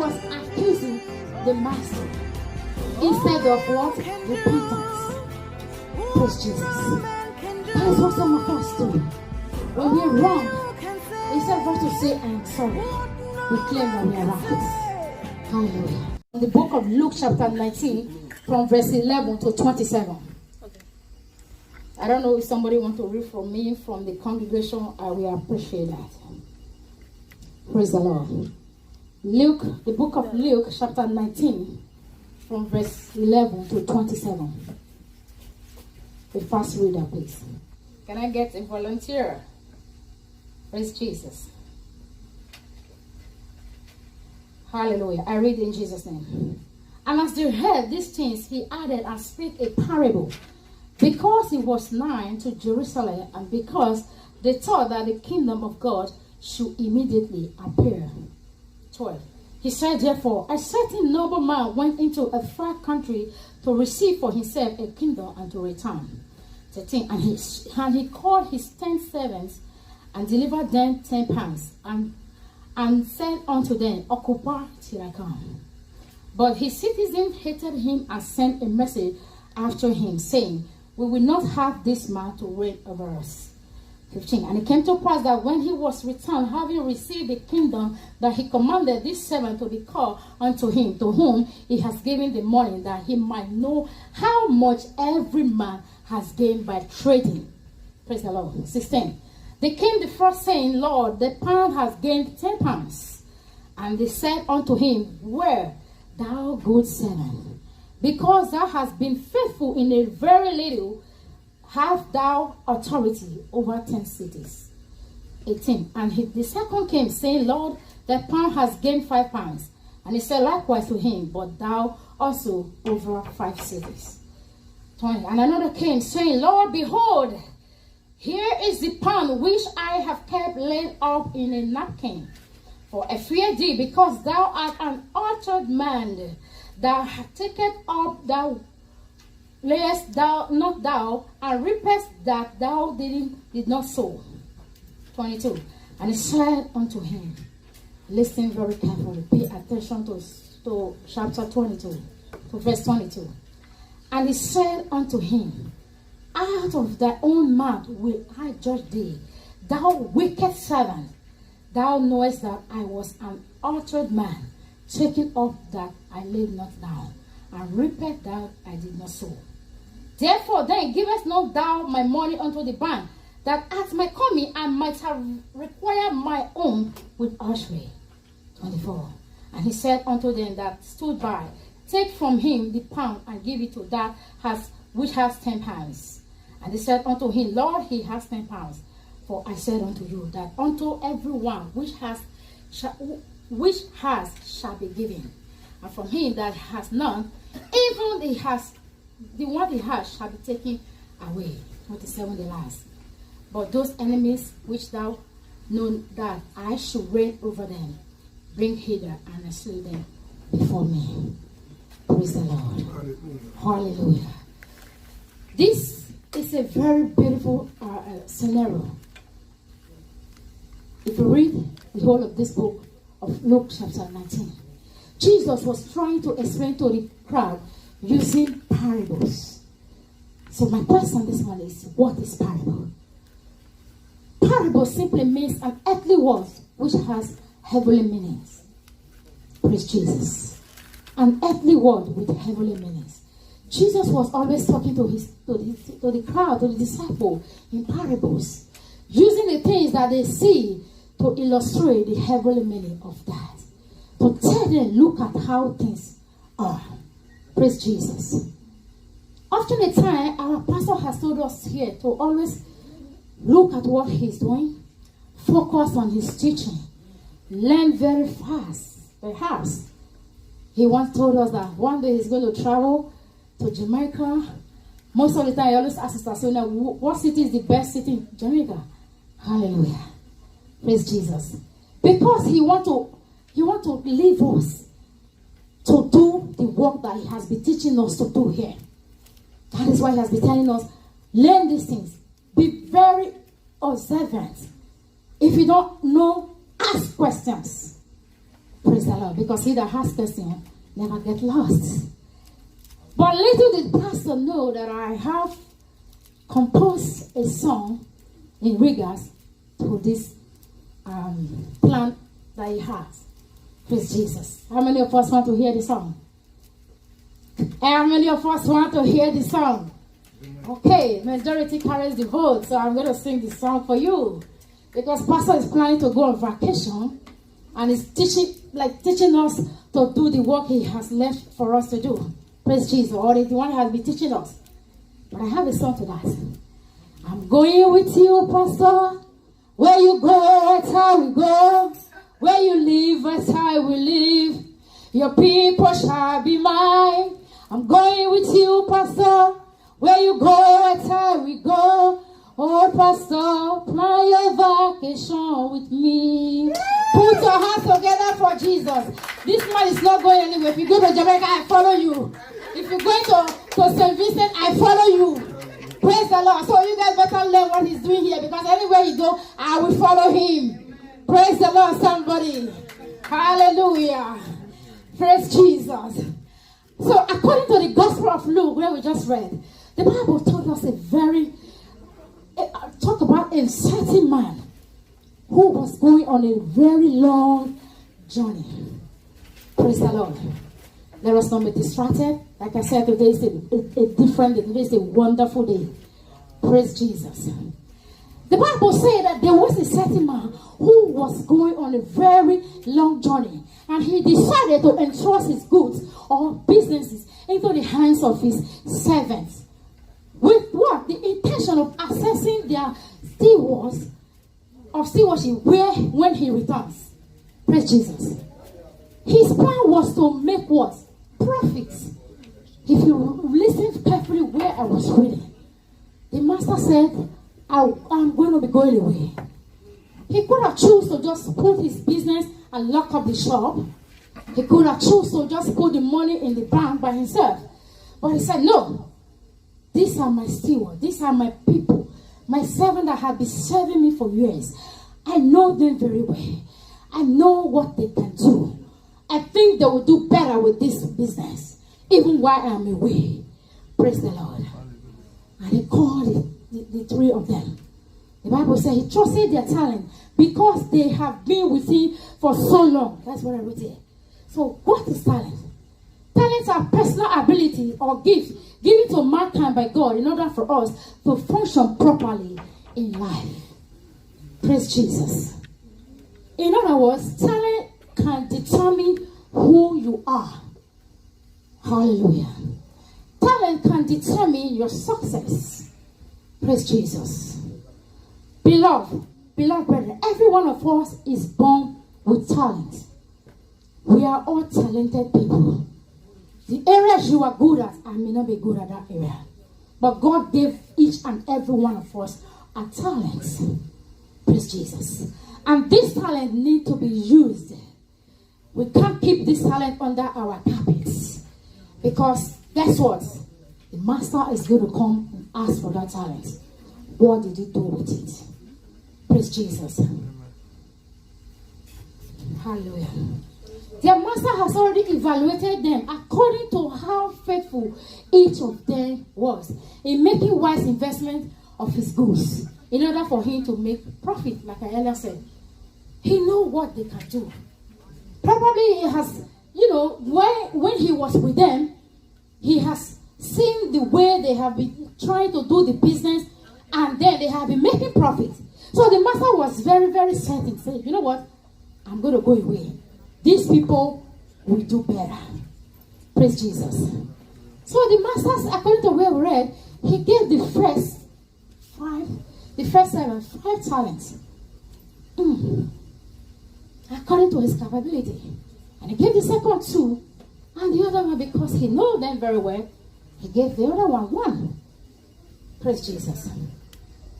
was accusing the master instead of what? Repentance. Praise Jesus. That is what some of us do. When we are wrong, instead of us to say, I am sorry, we claim that we are right. Hallelujah. In the book of Luke chapter 19, from verse 11 to 27. I don't know if somebody wants to read from me, from the congregation. I will appreciate that. Praise the Lord. Luke, the book of Luke, chapter 19, from verse 11 to 27. The first reader, please. Can I get a volunteer? Praise Jesus. Hallelujah. I read in Jesus' name. And as they heard these things, he added and spake a parable, because it was nigh to Jerusalem, and because they thought that the kingdom of God should immediately appear. 12. He said, therefore, a certain noble man went into a far country to receive for himself a kingdom and to return. 13. And he called his 10 servants and delivered them 10 pounds, and said unto them, occupy till I come. But his citizens hated him and sent a message after him, saying, we will not have this man to reign over us. 15. And it came to pass that when he was returned, having received the kingdom, that he commanded this servant to be called unto him, to whom he has given the money, that he might know how much every man has gained by trading. Praise the Lord. 16. They came the first, saying, Lord, the pound has gained 10 pounds. And they said unto him, where, thou good servant, because thou hast been faithful in a very little, have thou authority over 10 cities. 18. And the second came, saying, Lord, the pound has gained 5 pounds. And he said likewise to him, but thou also over 5 cities. 20. And another came, saying, Lord, behold, here is the pound which I have kept laid up in a napkin. For I fear thee, because thou art an altered man. Thou hast taken up, thou layest thou not thou, and reapest that thou did not sow. 22. And he said unto him, listen very carefully, pay attention to chapter 22, to verse 22. And he said unto him, out of thy own mouth will I judge thee, thou wicked servant. Thou knowest that I was an altered man, taken up that I laid not down, and reaped that I did not sow. Therefore then givest not thou my money unto the bank, that at my coming I might have required my own with usury. 24. And he said unto them that stood by, take from him the pound and give it to that which has 10 pounds. And they said unto him, Lord, he has 10 pounds. For I said unto you that unto every one which has shall be given, and from him that has none, even the one he has shall be taken away. 27, the last. But those enemies which thou know that I should reign over them, bring hither and slay them before me. Praise the Lord. Hallelujah. Hallelujah. This is a very beautiful scenario. If you read the whole of this book of Luke chapter 19, Jesus was trying to explain to the crowd using parables. So my question this morning is, what is parable? Parable simply means an earthly word which has heavenly meanings. Praise Jesus. An earthly word with heavenly meanings. Jesus was always talking to the crowd, to the disciple, in parables, using the things that they see to illustrate the heavenly meaning of that. To tell them, look at how things are. Praise Jesus. Often a time, our pastor has told us here to always look at what he's doing, focus on his teaching, learn very fast. Perhaps he once told us that one day he's going to travel to Jamaica. Most of the time, I always ask Sister Sonia, what city is the best city in Jamaica? Hallelujah. Praise Jesus. Because he want to leave us to do the work that he has been teaching us to do here. That is why he has been telling us, learn these things. Be very observant. If you don't know, ask questions. Praise the Lord. Because he that has question never get lost. But little did pastor know that I have composed a song in regards to this plan that he has. Praise Jesus. How many of us want to hear the song? How many of us want to hear the song? Okay, majority carries the vote, so I'm going to sing the song for you. Because pastor is planning to go on vacation and is teaching us to do the work he has left for us to do. Praise Jesus. Or the one has been teaching us. But I have a song to that. I'm going with you, pastor. Where you go, that's how we go. Where you live, that's how we live. Your people shall be mine. I'm going with you, pastor. Where you go, that's how we go. Oh, pastor, plan your vacation with me. Put your hands together for Jesus. This man is not going anywhere. If you go to Jamaica, I follow you. If you're going to St. Vincent, I follow you. Praise the Lord. So you guys better learn what he's doing here, because anywhere you go, I will follow him. Praise the Lord, somebody. Hallelujah. Praise Jesus. So according to the Gospel of Luke, where we just read, the Bible told us talk about a certain man who was going on a very long journey. Praise the Lord. Let us not be distracted. Like I said, today is a different day. Today is a wonderful day. Praise Jesus. The Bible says that there was a certain man who was going on a very long journey, and he decided to entrust his goods or businesses into the hands of his servants. With what? The intention of accessing their stewardship when he returns. Praise Jesus. His plan was to make what? Profits. If you listen carefully where I was reading, the master said, I'm going to be going away. He could have chosen to just put his business and lock up the shop. He could have chosen to just put the money in the bank by himself. But he said, no. These are my stewards. These are my people. My servants that have been serving me for years. I know them very well. I know what they can do. I think they will do better with this business, even while I am away. Praise the Lord. And he called the three of them. The Bible says he trusted their talent because they have been with him for so long. That's what I wrote here. So what is talent? Talents are personal ability or gifts given to mankind by God in order for us to function properly in life. Praise Jesus. In other words, talent can determine who you are. Hallelujah. Talent can determine your success. Praise Jesus. Beloved brethren, every one of us is born with talent. We are all talented people. The areas you are good at, I may not be good at that area. But God gave each and every one of us a talent. Praise Jesus. And this talent needs to be used. We can't keep this talent under our carpets. Because guess what? The master is going to come and ask for that talent. What did he do with it? Praise Jesus. Hallelujah. Their master has already evaluated them according to how faithful each of them was in making wise investment of his goods in order for him to make profit, like I earlier said. He knows what they can do. Probably he has, when he was with them, he has seen the way they have been trying to do the business, and then they have been making profit. So the master was very, very certain. Said, you know what? I'm going to go away. These people will do better. Praise Jesus. So the masters, according to where we read, he gave the first 5 talents. According to his capability. And he gave the second 2, and the other one, because he knows them very well, he gave the other one 1. Praise Jesus.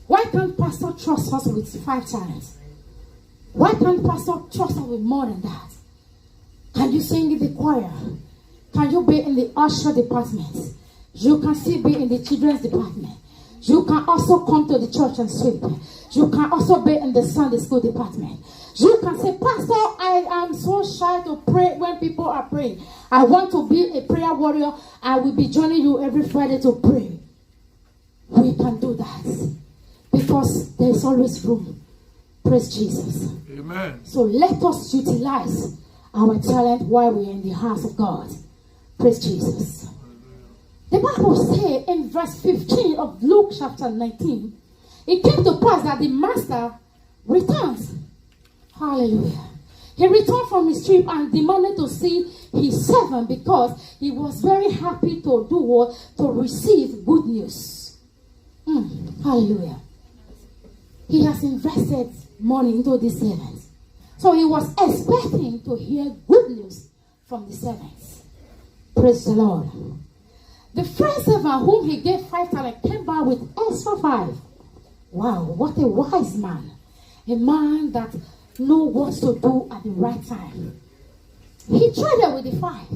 Why can't pastor trust us with 5 talents? Why can't pastor trust us with more than that? Can you sing in the choir? Can you be in the usher department? You can still be in the children's department. You can also come to the church and sweep. You can also be in the Sunday school department. You can say, Pastor, I am so shy to pray when people are praying. I want to be a prayer warrior. I will be joining you every Friday to pray. We can do that because there is always room. Praise Jesus. Amen. So let us utilize our talent while we are in the house of God. Praise Jesus. The Bible says in verse 15 of Luke chapter 19, it came to pass that the master returns. Hallelujah. He returned from his trip and demanded to see his servant because he was very happy to do what? To receive good news. Hallelujah. He has invested money into this servant. So he was expecting to hear good news from the servants. Praise the Lord. The first servant whom he gave 5 talents came back with extra 5. Wow, what a wise man. A man that knows what to do at the right time. He traded with the 5.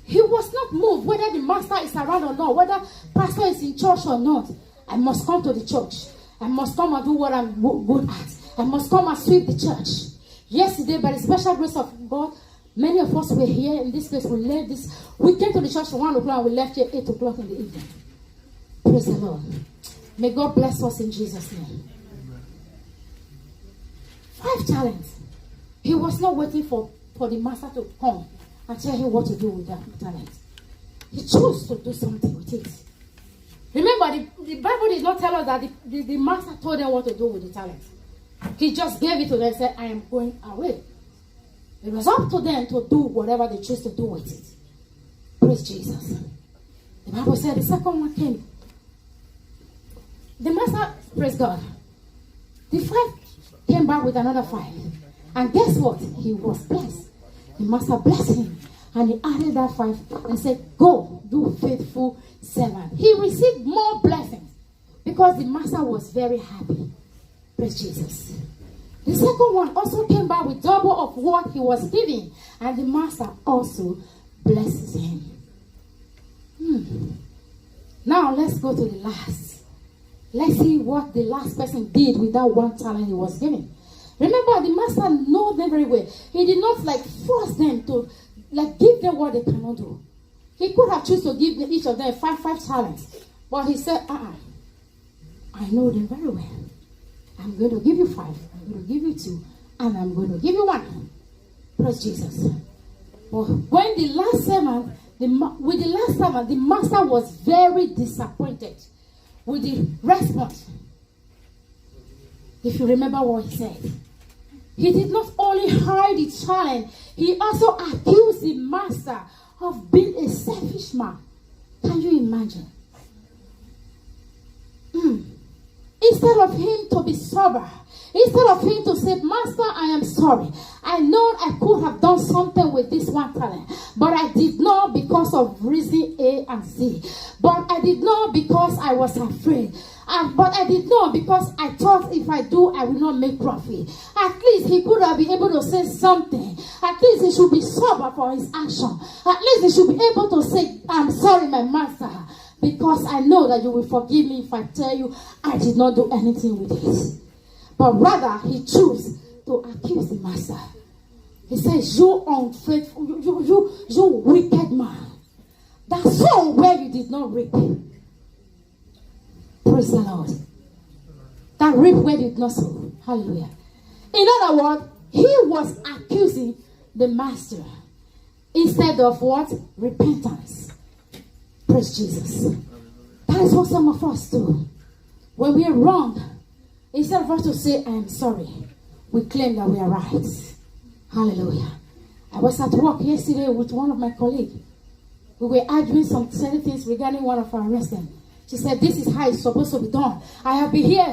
He was not moved whether the master is around or not, whether pastor is in church or not. I must come to the church. I must come and do what I'm good at. I must come and sweep the church. Yesterday, by the special grace of God, many of us were here in this place. We left this. We came to the church at 1 o'clock and we left here 8 o'clock in the evening. Praise the Lord. May God bless us in Jesus' name. 5 talents. He was not waiting for the master to come and tell him what to do with that talent. He chose to do something with it. Remember, the Bible did not tell us that the master told them what to do with the talent. He just gave it to them and said, I am going away. It was up to them to do whatever they chose to do with it. Praise Jesus. The Bible said the second one came. The master, praise God. The 5 came back with another 5. And guess what? He was blessed. The master blessed him. And he added that 5 and said, go, do faithful servant. He received more blessings because the master was very happy. Praise Jesus. The second one also came back with double of what he was giving. And the master also blesses him. Now let's go to the last. Let's see what the last person did with that 1 talent he was given. Remember, the master knows them very well. He did not force them to give them what they cannot do. He could have chosen to give each of them 5 talents. But he said, I know them very well. I'm going to give you 5. I'm going to give you 2. And I'm going to give you 1. Praise Jesus. But when the last servant, the master was very disappointed with the response. If you remember what he said. He did not only hide the talent, he also accused the master of being a selfish man. Can you imagine? Instead of him to be sober, instead of him to say, Master, I am sorry. I know I could have done something with this 1 talent, but I did not because of reason A and Z. But I did not because I was afraid. But I did not because I thought if I do, I will not make profit. At least he could have been able to say something. At least he should be sober for his action. At least he should be able to say, I'm sorry, my master, because I know that you will forgive me if I tell you I did not do anything with it. But rather, he chose to accuse the master. He says, you unfaithful, you wicked man. That soul where you did not reap. Praise the Lord. That reap where you did not sow. Hallelujah. In other words, he was accusing the master instead of what? Repentance. Praise Jesus. That is what some of us do. When we are wrong, instead of us to say, I am sorry, we claim that we are right. Hallelujah. I was at work yesterday with one of my colleagues. We were arguing some certain things regarding one of our residents. She said, this is how it's supposed to be done. I have been here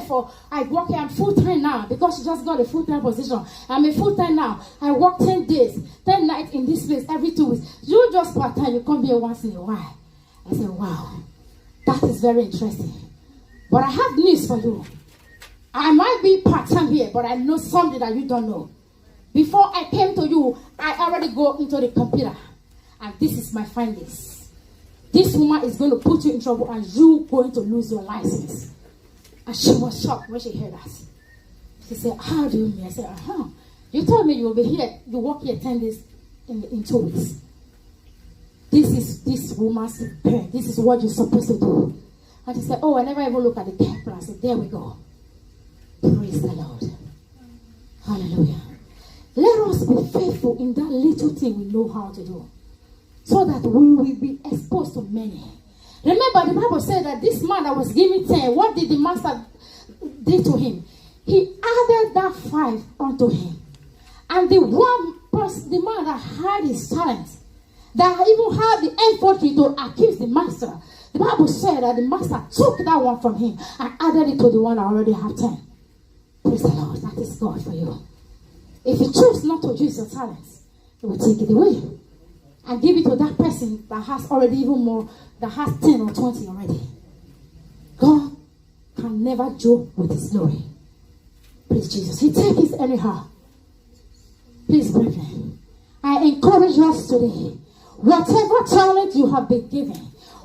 I work here, I'm full-time now because she just got a full-time position. I'm a full-time now. I work 10 days, 10 nights in this place every 2 weeks. You just part-time, you come here once in a while. I said, wow, that is very interesting. But I have news for you. I might be part-time here, but I know something that you don't know. Before I came to you, I already go into the computer. And this is my findings. This woman is going to put you in trouble and you going to lose your license. And she was shocked when she heard that. She said, how do you mean? I said, you told me you will be here, you work here 10 days in 2 weeks. This is this woman's parent. This is what you're supposed to do. And she said, I never even look at the care plan. I said, there we go. Praise the Lord. Hallelujah. Let us be faithful in that little thing we know how to do, so that we will be exposed to many. Remember, the Bible said that this man that was given 10, what did the master do to him? He added that 5 unto him. And the one person, the man that had his talents, that even had the effort to accuse the master, the Bible said that the master took that one from him and added it to the one that already had 10. Praise the Lord. That is God for you. If you choose not to use your talents, He will take it away and give it to that person that has already even more, that has 10 or 20 already. God can never joke with His glory. Praise Jesus. He takes it anyhow. Please, brethren, I encourage us today. Whatever talent you have been given,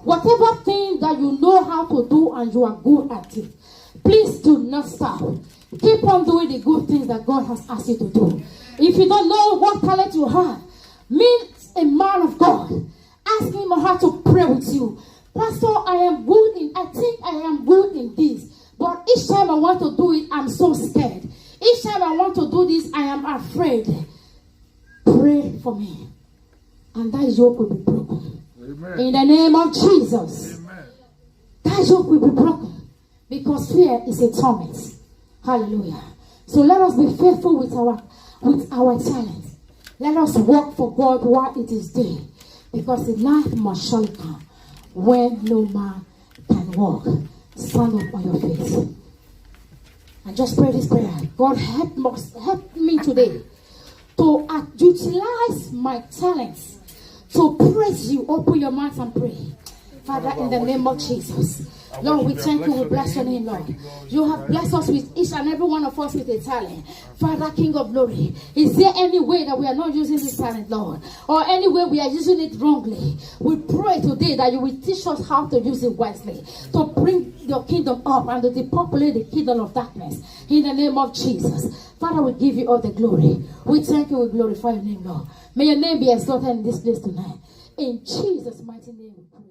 whatever thing that you know how to do and you are good at it, please do not stop. Keep on doing the good things that God has asked you to do. If you don't know what talent you have, meet a man of God. Ask him how to pray with you. Pastor, I think I am good in this. But each time I want to do it, I'm so scared. Each time I want to do this, I am afraid. Pray for me. And that yoke will be broken. Amen. In the name of Jesus. Amen. That yoke will be broken. Because fear is a torment. Hallelujah. So let us be faithful with our talent. Let us work for God while it is day. Because the night must surely come when no man can walk. Stand up on your feet. And just pray this prayer. God, help me today to utilize my talents to praise you. Open your mouth and pray. Father, in the name of Jesus. Lord, we thank you. We bless your name, Lord. You have blessed us with each and every one of us with a talent. Father, King of glory, is there any way that we are not using this talent, Lord? Or any way we are using it wrongly? We pray today that you will teach us how to use it wisely, to bring your kingdom up and to depopulate the kingdom of darkness. In the name of Jesus. Father, we give you all the glory. We thank you. We glorify your name, Lord. May your name be exalted in this place tonight. In Jesus' mighty name we pray.